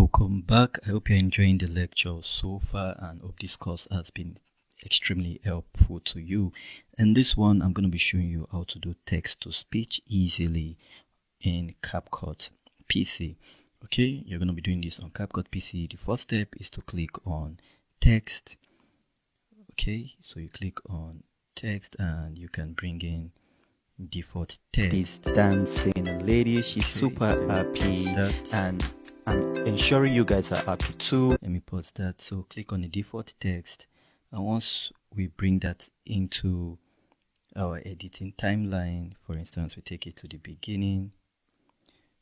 Welcome back. I hope you're enjoying the lecture so far and hope this course has been extremely helpful to you. In this one, I'm going to be showing you how to do text to speech easily in CapCut PC. Okay, you're going to be doing this on CapCut PC. The first step is to click on text. Okay, so you click on text and you can bring in default text. This dancing lady, she's super happy, and I'm ensuring you guys are happy too. Let me pause that. So click on the default text, and once we bring that into our editing timeline, for instance, we take it to the beginning.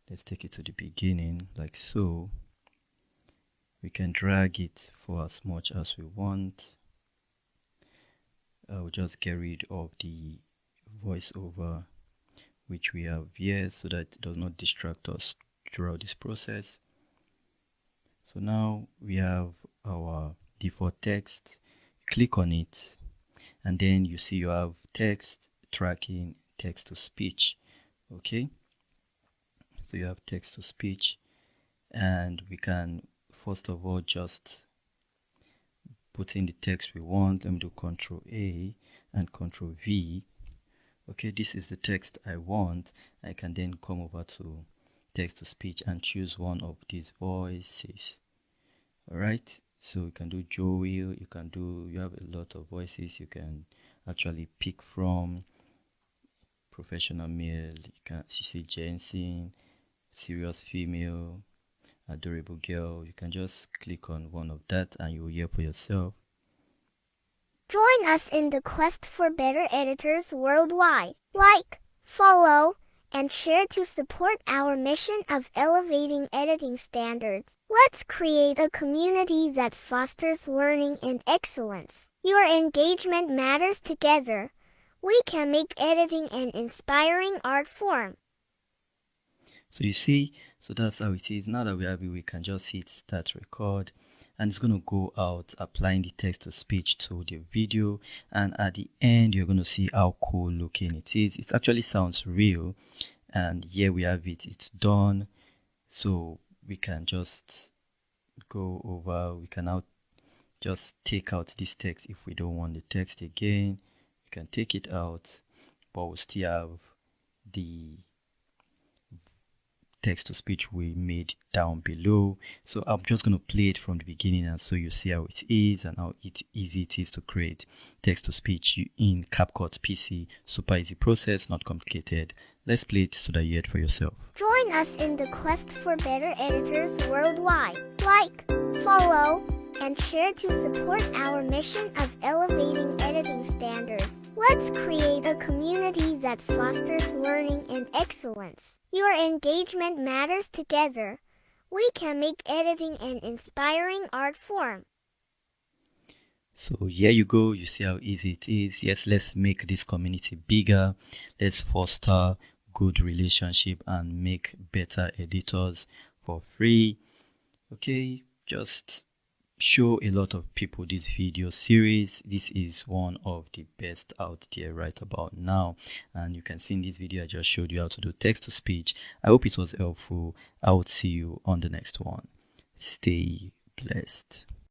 Let's take it to the beginning like so. We can drag it for as much as we want. I'll just get rid of the voiceover which we have here so that it does not distract us throughout this process. So now we have our default text. Click on it and then you see you have text tracking, text to speech. Okay, so you have text to speech, and we can first of all just put in the text we want. Let me do Ctrl A and Ctrl V. Okay, this is the text I want. I can then come over to text to speech and choose one of these voices. Alright, so you can do Joey, you have a lot of voices you can actually pick from. Professional male, you can see Jensen, serious female, adorable girl. You can just click on one of that and you will hear for yourself. Join us in the quest for better editors worldwide. Like, follow, and share to support our mission of elevating editing standards. Let's create a community that fosters learning and excellence. Your engagement matters. Together, we can make editing an inspiring art form. So you see, so that's how it is. Now that we have it, we can just hit start record. And it's going to go out applying the text to speech to the video, and at the end you're going to see how cool looking it is. It actually sounds real, and here we have it. It's done. So we can just go over. We can now just take out this text if we don't want the text again. We can take it out, but we'll still have the text to speech we made down below. So I'm just going to play it from the beginning, and so you see how it is and how easy it is to create text to speech in CapCut PC. Super easy process, not complicated. Let's play it so that you hear it for yourself. Join us in the quest for better editors worldwide. Like, follow, and share to support our mission of elevating editing standards. Let's create a community that fosters learning and excellence. Your engagement matters. Together, we can make editing an inspiring art form. So here you go. You see how easy it is. Yes, let's make this community bigger. Let's foster good relationship and make better editors for free. Okay, just show a lot of people this video series. This is one of the best out there right about now, and you can see in this video I just showed you how to do text to speech. I hope it was helpful. I will see you on the next one. Stay blessed.